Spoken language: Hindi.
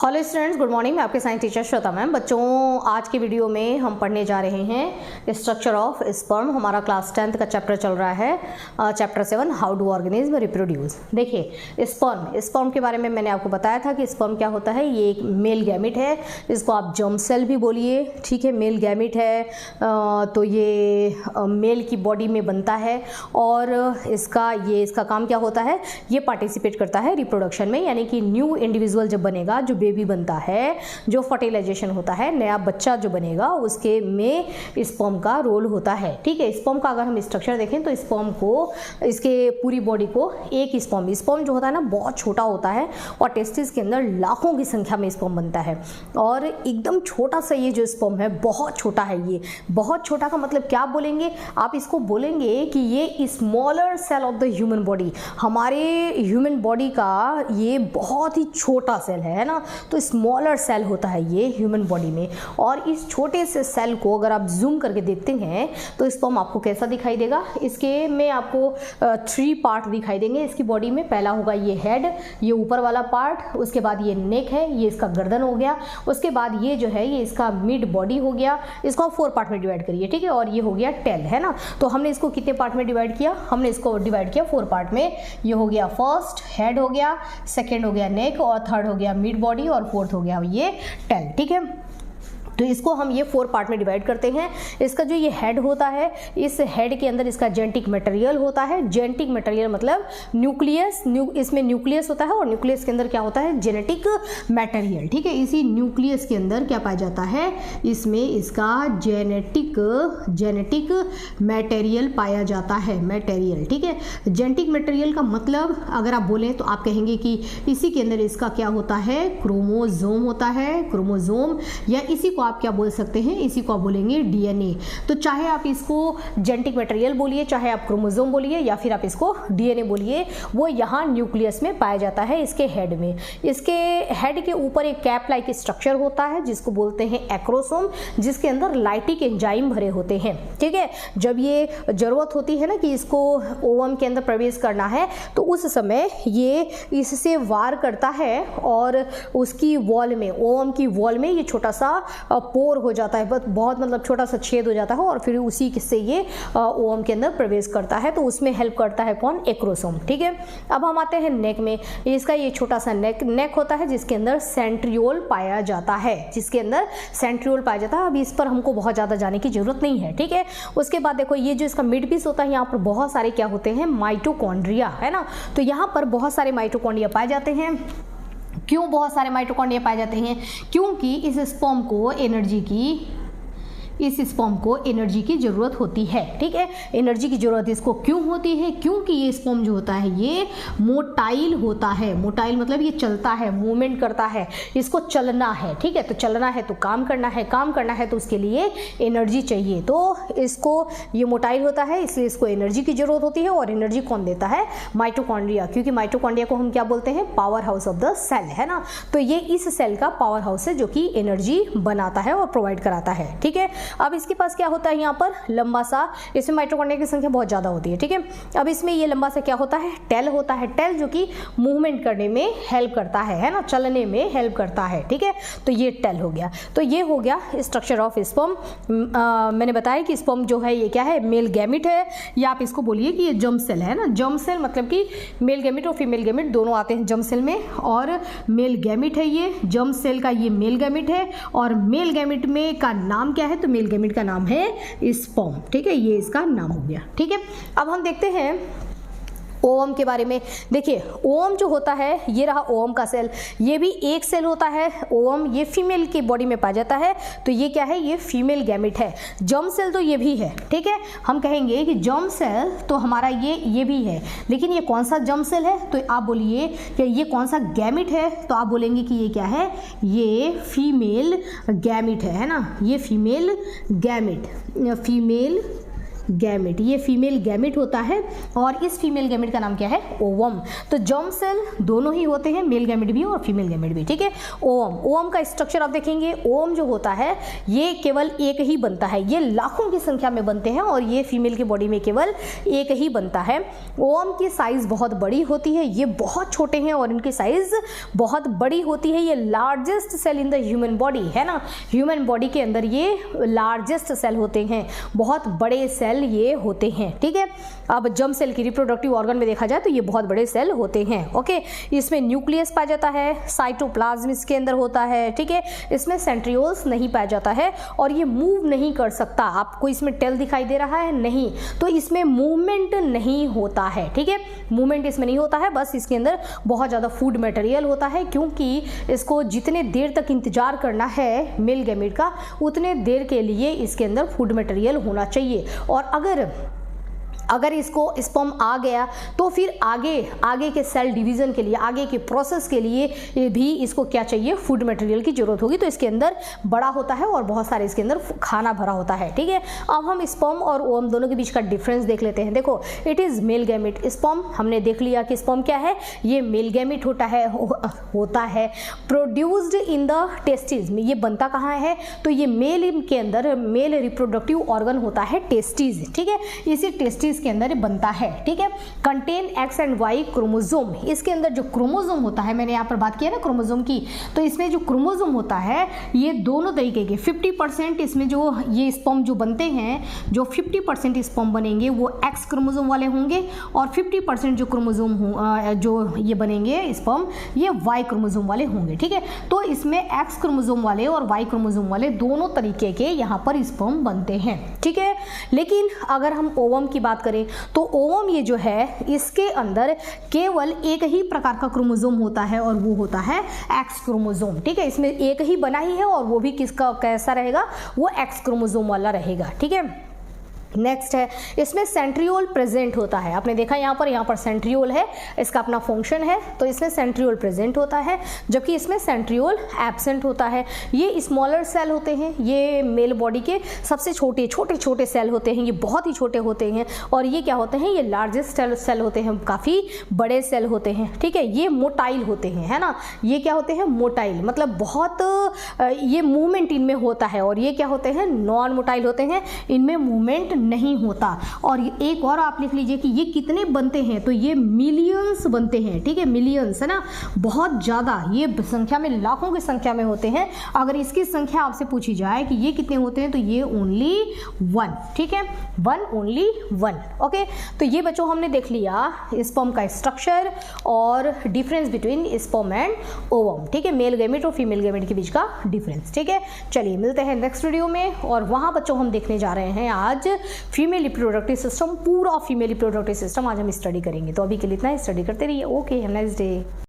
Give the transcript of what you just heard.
Hello students, good morning. मैं आपके साइंस टीचर श्वेता मैम। बच्चों, आज के वीडियो में हम पढ़ने जा रहे हैं स्ट्रक्चर ऑफ स्पर्म। हमारा क्लास 10th का चैप्टर चल रहा है, chapter 7, how do organism reproduce. देखिए, स्पर्म के बारे में मैंने आपको बताया था कि स्पर्म क्या होता है। ये एक मेल गैमिट है, इसको आप जर्म सेल भी बोलिए, ठीक है। मेल गैमिट है तो ये मेल की बॉडी में बनता है और इसका काम क्या होता है, ये पार्टिसिपेट करता है रिप्रोडक्शन में, यानी कि न्यू इंडिविजुअल जब बनेगा, जो बेबी बनता है, जो फर्टिलाइजेशन होता है, नया बच्चा जो बनेगा, उसके में स्पर्म का रोल होता है, ठीक है। स्पर्म का अगर हम स्ट्रक्चर देखें तो स्पर्म को, इसके पूरी बॉडी को एक स्पर्म जो होता है ना, बहुत छोटा होता है और टेस्टिस के अंदर लाखों की संख्या में स्पर्म बनता है। और एकदम छोटा सा ये जो स्पर्म है, बहुत छोटा है। ये बहुत छोटा का मतलब क्या बोलेंगे आप? इसको बोलेंगे कि ये smaller cell of the human body, हमारे ह्यूमन बॉडी का ये बहुत ही छोटा सेल है ना। तो स्मॉलर सेल होता है ये ह्यूमन बॉडी में। और इस छोटे से सेल को अगर आप जूम करके देखते हैं तो स्पर्म आपको कैसा दिखाई देगा? इसके में आपको 3 पार्ट दिखाई देंगे इसकी बॉडी में। पहला होगा ये हेड, ये ऊपर वाला पार्ट, उसके बाद ये नेक है, ये इसका गर्दन हो गया, उसके बाद ये जो है ये इसका मिड बॉडी हो गया। इसको आप 4 पार्ट में डिवाइड करिए, ठीक है। और ये हो गया टेल, है ना। तो हमने इसको कितने पार्ट में डिवाइड किया? हमने इसको डिवाइड किया 4 पार्ट में। ये हो गया फर्स्ट हेड हो गया, सेकेंड हो गया नेक, और थर्ड हो गया मिड बॉडी, और फोर्थ हो गया ये टेल, ठीक है। तो इसको हम ये 4 पार्ट में डिवाइड करते हैं। इसका जो ये हेड होता है, इस हेड के अंदर इसका जेनेटिक मटेरियल होता है। जेनेटिक मटेरियल मतलब न्यूक्लियस, इसमें न्यूक्लियस होता है और न्यूक्लियस के अंदर क्या होता है? जेनेटिक मटेरियल, ठीक है। इसी न्यूक्लियस के अंदर क्या पाया जाता है? इसमें इसका जेनेटिक मटेरियल पाया जाता है, मटेरियल, ठीक है। जेनेटिक मटेरियल का मतलब अगर आप बोलें तो आप कहेंगे कि इसी के अंदर इसका क्या होता है? क्रोमोजोम होता है, क्रोमोजोम, या इसी को आप क्या बोल सकते हैं? इसी को आप बोलेंगे डीएनए। तो चाहे आप इसको जेनेटिक मटेरियल बोलिए, चाहे आप क्रोमोसोम बोलिए, या फिर आप इसको डीएनए बोलिए, वो यहाँ न्यूक्लियस में पाया जाता है, इसके हेड में। इसके हेड के ऊपर एक कैप लाइक स्ट्रक्चर होता है जिसको बोलते हैं एक्रोसोम, जिसके अंदर लाइटिक एंजाइम भरे होते हैं, ठीक है। जब ये जरूरत होती है ना कि इसको ओवम के अंदर प्रवेश करना है, तो उस समय ये इससे वार करता है और उसकी वॉल में, ओवम की वॉल में ये छोटा सा पोर हो जाता है, बहुत मतलब छोटा सा छेद हो जाता है, और फिर उसी से ये ओवम के अंदर प्रवेश करता है। तो उसमें हेल्प करता है कौन? एक्रोसोम, ठीक है। अब हम आते हैं नेक में। इसका ये छोटा सा नेक होता है जिसके अंदर सेंट्रियोल पाया जाता है, अब इस पर हमको बहुत ज्यादा जाने की जरूरत नहीं है, ठीक है। उसके बाद देखो, ये जो इसका मिड पीस होता है, यहाँ पर बहुत सारे क्या होते हैं? माइटोकॉन्ड्रिया, है ना। तो यहाँ पर बहुत सारे माइटोकॉन्ड्रिया पाए जाते हैं। क्यों बहुत सारे माइटोकॉन्ड्रिया पाए जाते हैं? क्योंकि इस स्पर्म को एनर्जी की जरूरत होती है, ठीक है। एनर्जी की जरूरत इसको क्यों होती है? क्योंकि ये स्पर्म जो होता है ये मोटाइल होता है। मोटाइल मतलब ये चलता है, मूवमेंट करता है, इसको चलना है, ठीक है। तो चलना है तो काम करना है तो उसके लिए एनर्जी चाहिए। तो इसको, ये मोटाइल होता है इसलिए इसको एनर्जी की जरूरत होती है। और एनर्जी कौन देता है? माइटोकॉन्ड्रिया, क्योंकि माइटोकॉन्ड्रिया को हम क्या बोलते हैं? Powerhouse of the cell, है ना। तो ये इस सेल का पावर हाउस है जो कि एनर्जी बनाता है और प्रोवाइड कराता है, ठीक है। अब इसके पास क्या होता है? यहाँ पर लंबा सा, इसमें माइटोकॉन्ड्रिया की संख्या बहुत ज्यादा होती है, ठीक है। अब इसमें ये लंबा सा क्या होता है? टेल होता है। टेल जो कि मूवमेंट करने में हेल्प करता है ना, चलने में हेल्प करता है, ठीक है। तो ये टेल हो गया। तो ये हो गया स्ट्रक्चर ऑफ स्पर्म। मैंने बताया कि स्पर्म जो है ये क्या है? मेल गैमिट है, या आप इसको बोलिए कि ये जर्म सेल है ना। जर्म सेल मतलब कि मेल गैमिट और फीमेल गैमिट दोनों आते हैं जर्म सेल में, और मेल गैमिट है ये। जर्म सेल का ये मेल गैमिट है, और मेल गैमिट में का नाम क्या है? तो मेल गैमिट का नाम है स्पर्म, ठीक है। ये इसका नाम हो गया, ठीक है। अब हम देखते हैं ओवम के बारे में। देखिए, ओवम जो होता है, ये रहा ओवम का सेल। ये भी एक सेल होता है ओवम, ये फीमेल की बॉडी में पाया जाता है। तो ये क्या है? ये फीमेल गैमिट है। जर्म सेल तो ये भी है, ठीक है। हम कहेंगे कि जर्म सेल तो हमारा ये भी है, लेकिन ये कौन सा जर्म सेल है? तो आप बोलिए कि ये कौन सा गैमिट है? तो आप बोलेंगे कि ये क्या है? ये फीमेल गैमिट है ना। ये फीमेल गैमेट, ये फीमेल गैमेट होता है और इस फीमेल गैमेट का नाम क्या है? ओवम। तो जर्म सेल दोनों ही होते हैं, मेल गैमेट भी और फीमेल गैमेट भी, ठीक है। ओवम, ओवम का स्ट्रक्चर आप देखेंगे, ओवम जो होता है ये केवल एक ही बनता है, ये लाखों की संख्या में बनते हैं और ये फीमेल की बॉडी में केवल एक ही बनता है। ओवम की साइज बहुत बड़ी होती है, ये बहुत छोटे हैं और इनकी साइज बहुत बड़ी होती है। ये largest cell in the human body है ना, ह्यूमन बॉडी के अंदर ये लार्जेस्ट सेल होते हैं, बहुत बड़े सेल ये होते हैं, ठीक है। अब जर्म सेल की रिप्रोडक्टिव ऑर्गन में देखा जाए तो ये बहुत बड़े सेल होते हैं, ओके। इसमें न्यूक्लियस पाया जाता है, साइटोप्लाज्म इसके अंदर होता है, ठीक है। इसमें सेंट्रियोल्स नहीं पाया जाता है और ये मूव नहीं कर सकता। आपको इसमें टेल दिखाई दे रहा है? नहीं, तो इसमें मूवमेंट नहीं होता है, ठीक है। मूवमेंट इसमें नहीं होता है, बस इसके अंदर बहुत ज़्यादा फूड मटेरियल होता है, क्योंकि इसको जितने देर तक इंतजार करना है मेल गैमेट का, उतने देर के लिए इसके अंदर फूड मटेरियल होना चाहिए। और अगर इसको स्पर्म आ गया तो फिर आगे के सेल डिवीजन के लिए, आगे के प्रोसेस के लिए भी इसको क्या चाहिए? फूड मटेरियल की जरूरत होगी। तो इसके अंदर बड़ा होता है और बहुत सारे इसके अंदर खाना भरा होता है, ठीक है। अब हम स्पर्म और ओवम दोनों के बीच का डिफरेंस देख लेते हैं। देखो, it is male gamete. Sperm हमने देख लिया कि स्पर्म क्या है, ये मेल गैमेट होता है प्रोड्यूस्ड इन द टेस्टिस में। ये बनता कहाँ है? तो ये मेल के अंदर मेल रिप्रोडक्टिव ऑर्गन होता है टेस्टिस, ठीक है। इसी टेस्टिस के अंदर बनता है, ठीक है। Contain X and Y chromosome. इसके अंदर जो क्रोमोसोम होता है, मैंने यहाँ पर बात किया ना क्रोमोसोम की, तो इसमें जो क्रोमोसोम होता है ये दोनों तरीके के 50% इसमें जो ये स्पर्म जो बनते हैं, जो 50% स्पर्म बनेंगे वो एक्स क्रोमोसोम वाले होंगे और 50% जो क्रोमोसोम जो ये बनेंगे स्पर्म, ये वाई क्रोमोसोम वाले होंगे, ठीक है। तो इसमें एक्स क्रोमोसोम वाले और वाई क्रोमोसोम वाले दोनों तरीके के यहाँ पर स्पर्म बनते हैं, ठीक है। लेकिन अगर हम ओवम की बात करें तो ओवम ये जो है, इसके अंदर केवल एक ही प्रकार का क्रोमोसोम होता है और वो होता है एक्स क्रोमोसोम, ठीक है। इसमें एक ही बना ही है और वो भी किसका कैसा रहेगा? वो एक्स क्रोमोसोम वाला रहेगा, ठीक है। नेक्स्ट है, इसमें सेंट्रियोल प्रेजेंट होता है। आपने देखा यहाँ पर सेंट्रियोल है, इसका अपना फंक्शन है, तो इसमें सेंट्रियोल प्रेजेंट होता है, जबकि इसमें सेंट्रियोल एब्सेंट होता है। ये स्मॉलर सेल होते हैं, ये मेल बॉडी के सबसे छोटे सेल होते हैं, ये बहुत ही छोटे होते हैं। और ये क्या होते हैं? ये लार्जेस्ट सेल होते हैं, काफ़ी बड़े सेल होते हैं, ठीक है। ये मोटाइल होते हैं, है ना। ये क्या होते हैं? मोटाइल, मतलब बहुत ये मूवमेंट इनमें होता है। और ये क्या होते हैं? नॉन मोटाइल होते हैं, इनमें मूवमेंट नहीं होता। और एक और आप लिख लीजिए कि ये कितने बनते हैं, तो ये मिलियंस बनते हैं, ठीक है। मिलियंस है ना, बहुत ज़्यादा, ये संख्या में लाखों की संख्या में होते हैं। अगर इसकी संख्या आपसे पूछी जाए कि ये कितने होते हैं, तो ये ओनली 1, ठीक है, 1, ओनली 1, ओके। तो ये बच्चों हमने देख लिया स्पर्म का स्ट्रक्चर और difference between sperm and ovum, ठीक है। मेल गैमेट और फीमेल गैमेट के बीच का डिफरेंस, ठीक है। चलिए मिलते हैं नेक्स्ट वीडियो में, और वहाँ बच्चों हम देखने जा रहे हैं आज फीमेल रिप्रोडक्टिव सिस्टम, पूरा फीमेल रिप्रोडक्टिव सिस्टम आज हम स्टडी करेंगे। तो अभी के लिए इतना ही, स्टडी करते रहिए। Okay, have a nice day.